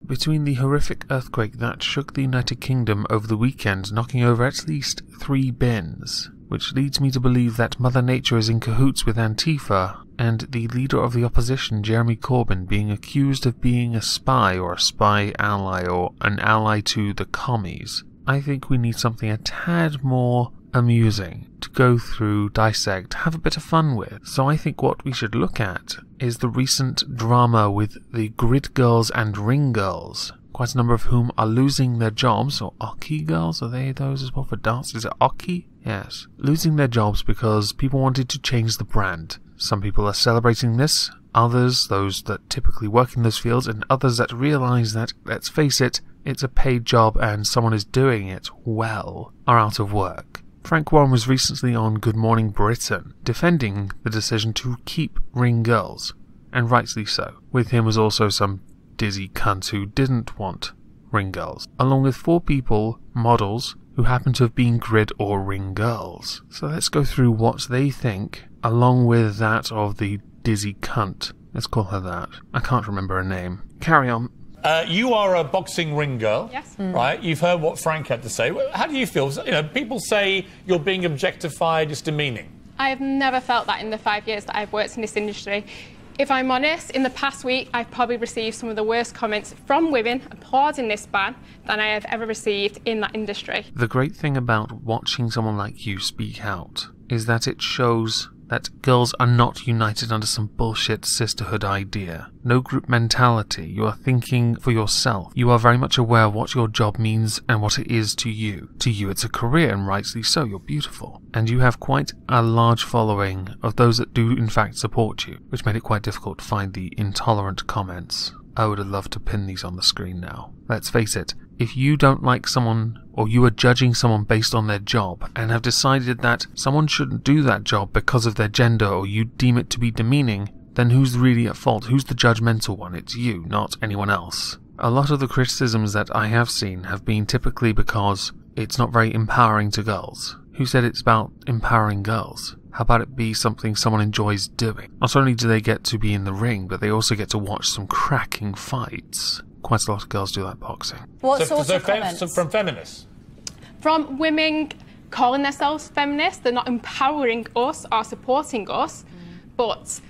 Between the horrific earthquake that shook the United Kingdom over the weekend, knocking over at least 3 bins, which leads me to believe that Mother Nature is in cahoots with Antifa, and the leader of the opposition, Jeremy Corbyn, being accused of being a spy or a spy ally or an ally to the commies, I think we need something a tad more amusing to go through, dissect, have a bit of fun with. So I think what we should look at is the recent drama with the grid girls and ring girls, quite a number of whom are losing their jobs, or Oki girls, are they those as well for darts? Is it Oki? Yes. Losing their jobs because people wanted to change the brand. Some people are celebrating this, others, those that typically work in those fields, and others that realise that, let's face it, it's a paid job and someone is doing it well, are out of work. Frank Warren was recently on Good Morning Britain, defending the decision to keep ring girls, and rightly so. With him was also some dizzy cunt who didn't want ring girls, along with 4 people, models, who happen to have been grid or ring girls. So let's go through what they think, along with that of the dizzy cunt. Let's call her that. I can't remember her name. Carry on. You are a boxing ring girl, yes. Right? You've heard what Frank had to say. How do you feel? You know, people say you're being objectified, it's demeaning. I have never felt that in the 5 years that I've worked in this industry. If I'm honest, in the past week, I've probably received some of the worst comments from women applauding this ban than I have ever received in that industry. The great thing about watching someone like you speak out is that it shows that girls are not united under some bullshit sisterhood idea. No group mentality. You are thinking for yourself. You are very much aware of what your job means and what it is to you. To you it's a career, and rightly so, you're beautiful. And you have quite a large following of those that do in fact support you, which made it quite difficult to find the intolerant comments. I would have loved to pin these on the screen now. Let's face it, if you don't like someone, or you are judging someone based on their job, and have decided that someone shouldn't do that job because of their gender, or you deem it to be demeaning, then who's really at fault? Who's the judgmental one? It's you, not anyone else. A lot of the criticisms that I have seen have been typically because it's not very empowering to girls. Who said it's about empowering girls? How about it be something someone enjoys doing? Not only do they get to be in the ring, but they also get to watch some cracking fights. Quite a lot of girls do like boxing. What sort of comments? From feminists? From women calling themselves feminists, they're not empowering us or supporting us, but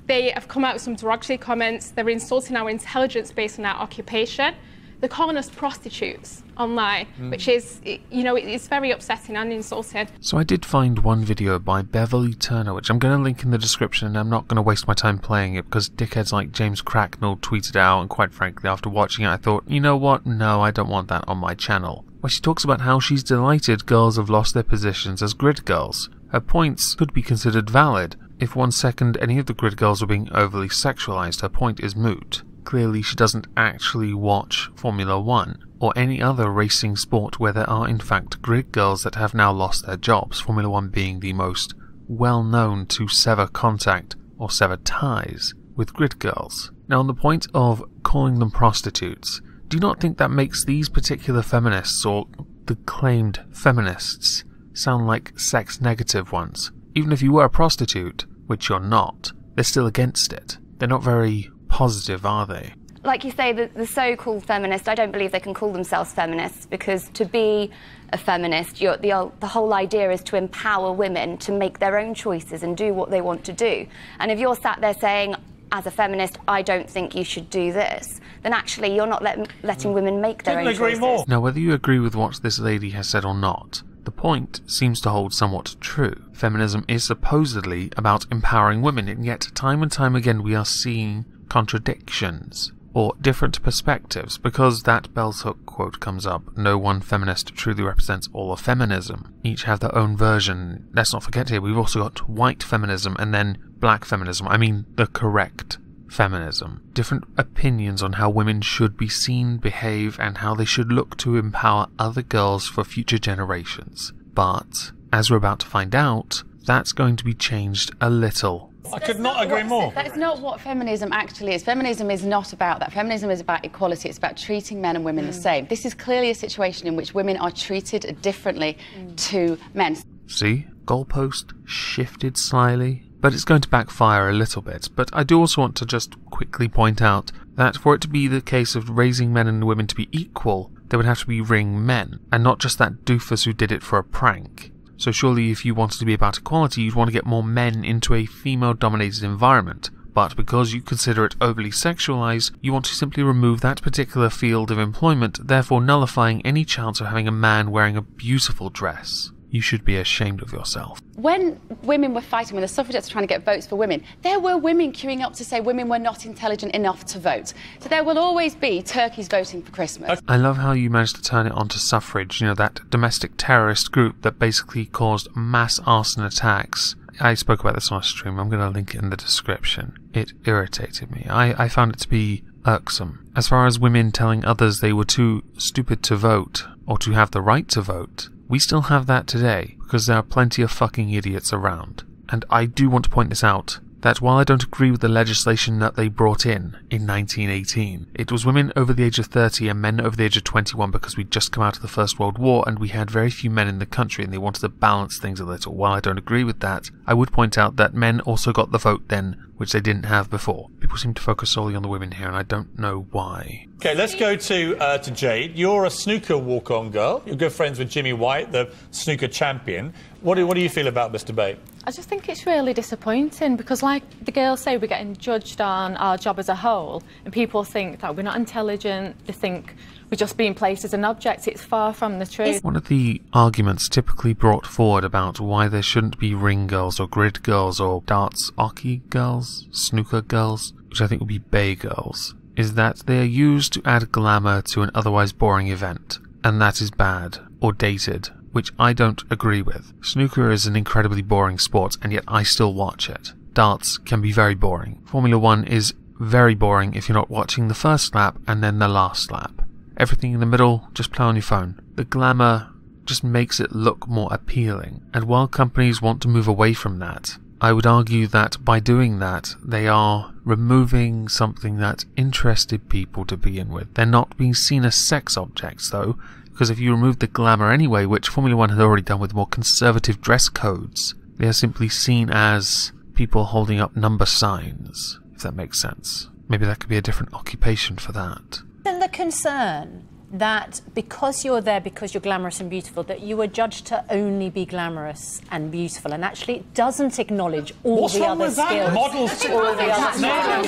they have come out with some derogatory comments. They're insulting our intelligence based on our occupation. They're calling us prostitutes online, which is, you know, it's very upsetting and insulting. So I did find one video by Beverly Turner, which I'm going to link in the description, and I'm not going to waste my time playing it because dickheads like James Cracknell tweeted out, and quite frankly, after watching it, I thought, you know what? No, I don't want that on my channel. Where she talks about how she's delighted girls have lost their positions as grid girls. Her points could be considered valid. If 1 second any of the grid girls were being overly sexualized, her point is moot. Clearly she doesn't actually watch Formula 1 or any other racing sport where there are in fact grid girls that have now lost their jobs, Formula 1 being the most well known to sever contact or sever ties with grid girls. Now on the point of calling them prostitutes, do you not think that makes these particular feminists, or the claimed feminists, sound like sex negative ones? Even if you were a prostitute, which you're not, they're still against it. They're not very positive, are they? Like you say, the so-called feminists, I don't believe they can call themselves feminists, because to be a feminist, the whole idea is to empower women to make their own choices and do what they want to do. And if you're sat there saying, as a feminist, I don't think you should do this, then actually you're not letting women make their own choices. More. Now, whether you agree with what this lady has said or not, the point seems to hold somewhat true. Feminism is supposedly about empowering women, and yet time and time again we are seeing contradictions or different perspectives, because that Bell's Hook quote comes up, no one feminist truly represents all of feminism. Each have their own version. Let's not forget here, we've also got white feminism and then black feminism. I mean the correct feminism. Different opinions on how women should be seen, behave, and how they should look to empower other girls for future generations. But, as we're about to find out, that's going to be changed a little. I could not agree more. That's not what feminism actually is. Feminism is not about that. Feminism is about equality. It's about treating men and women the same. This is clearly a situation in which women are treated differently to men. See? Goalpost shifted slightly. But it's going to backfire a little bit. But I do also want to just quickly point out that for it to be the case of raising men and women to be equal, there would have to be ring men, and not just that doofus who did it for a prank. So surely if you wanted to be about equality, you'd want to get more men into a female-dominated environment. But because you consider it overly sexualized, you want to simply remove that particular field of employment, therefore nullifying any chance of having a man wearing a beautiful dress. You should be ashamed of yourself. When women were fighting, when the suffragettes were trying to get votes for women, there were women queuing up to say women were not intelligent enough to vote. So there will always be turkeys voting for Christmas. I love how you managed to turn it onto suffrage, that domestic terrorist group that basically caused mass arson attacks. I spoke about this on a stream. I'm going to link it in the description. It irritated me. I found it to be irksome. As far as women telling others they were too stupid to vote, or to have the right to vote, we still have that today, because there are plenty of fucking idiots around. And I do want to point this out, that while I don't agree with the legislation that they brought in 1918, it was women over the age of 30 and men over the age of 21 because we'd just come out of the First World War and we had very few men in the country and they wanted to balance things a little. While I don't agree with that, I would point out that men also got the vote then, which they didn't have before. People seem to focus solely on the women here and I don't know why. Okay, let's go to Jade. You're a snooker walk-on girl. You're good friends with Jimmy White, the snooker champion. What do you feel about this debate? I just think it's really disappointing because, like the girls say, we're getting judged on our job as a whole, and people think that we're not intelligent. They think we're just being placed as an object. It's far from the truth. One of the arguments typically brought forward about why there shouldn't be ring girls or grid girls or darts hockey girls, snooker girls, which I think would be bay girls, is that they are used to add glamour to an otherwise boring event, and that is bad or dated, which I don't agree with. Snooker is an incredibly boring sport, and yet I still watch it. Darts can be very boring. Formula 1 is very boring if you're not watching the first lap and then the last lap. Everything in the middle, just play on your phone. The glamour just makes it look more appealing, and while companies want to move away from that, I would argue that by doing that, they are removing something that interested people to begin with. They're not being seen as sex objects, though, because if you remove the glamour anyway, which Formula 1 had already done with more conservative dress codes, they are simply seen as people holding up number signs, if that makes sense. Maybe that could be a different occupation for that. And the concern that because you're there, because you're glamorous and beautiful, that you are judged to only be glamorous and beautiful, and actually it doesn't acknowledge all the other skills. Models, all the other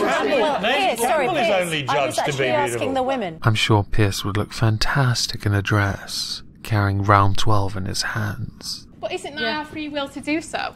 Campbell is only judged to be beautiful. Asking the women. I'm sure Pierce would look fantastic in a dress, carrying round 12 in his hands. But isn't that our free will to do so?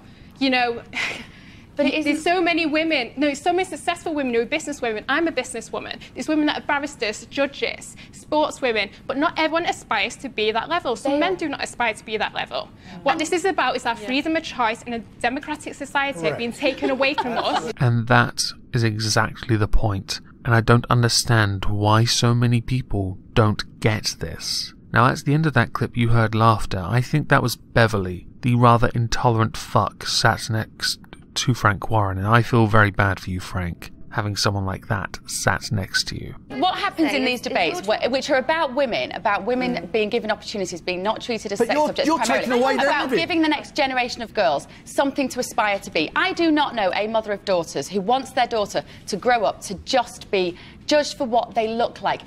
But there's so many women, so many successful women who are business women. I'm a businesswoman. There's women that are barristers, judges, sports women, but not everyone aspires to be that level. Some men do not aspire to be that level. What this is about is our freedom of choice in a democratic society being taken away from us. And that is exactly the point. And I don't understand why so many people don't get this. Now, at the end of that clip, you heard laughter. I think that was Beverly, the rather intolerant fuck, sat next to Frank Warren, and I feel very bad for you, Frank, having someone like that sat next to you. What happens in these debates, which are about women being given opportunities, being not treated as sex objects you're primarily, taking away their about living. giving the next generation of girls something to aspire to be. I do not know a mother of daughters who wants their daughter to grow up to just be judged for what they look like.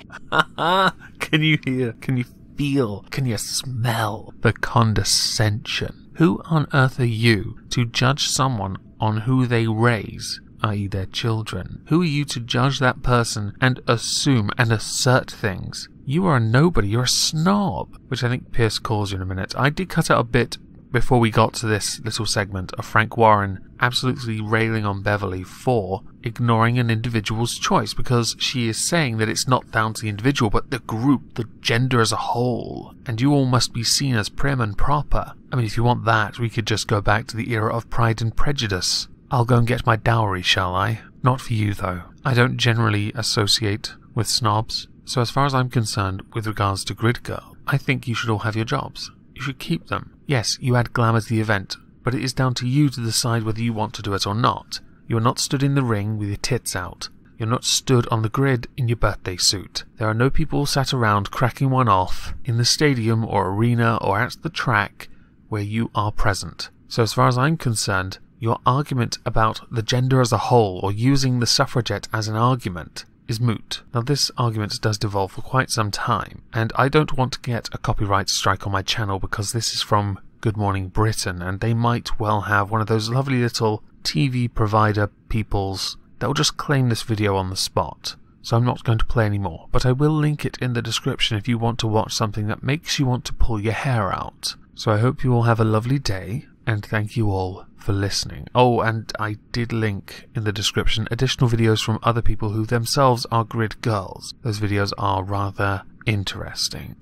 Can you hear? Can you feel? Can you smell the condescension? Who on earth are you to judge someone on who they raise, i.e. their children? Who are you to judge that person and assume and assert things? You are a nobody, you're a snob, which I think Pierce calls you in a minute. I did cut out a bit before we got to this little segment of Frank Warren absolutely railing on Beverly for ignoring an individual's choice, because she is saying that it's not down to the individual but the group, the gender as a whole, and you all must be seen as prim and proper. I mean, if you want that, we could just go back to the era of Pride and Prejudice. I'll go and get my dowry, shall I? Not for you, though. I don't generally associate with snobs, so as far as I'm concerned with regards to Grid Girl, I think you should all have your jobs. You should keep them. Yes, you add glamour to the event, but it is down to you to decide whether you want to do it or not. You are not stood in the ring with your tits out. You're not stood on the grid in your birthday suit. There are no people sat around cracking one off in the stadium or arena or at the track where you are present. So as far as I'm concerned, your argument about the gender as a whole or using the suffragette as an argument is moot. Now this argument does devolve for quite some time, and I don't want to get a copyright strike on my channel because this is from Good Morning Britain, and they might well have one of those lovely little TV provider peoples that will just claim this video on the spot. So I'm not going to play any more, but I will link it in the description if you want to watch something that makes you want to pull your hair out. So I hope you all have a lovely day, and thank you all for listening. Oh, and I did link in the description additional videos from other people who themselves are grid girls. Those videos are rather interesting.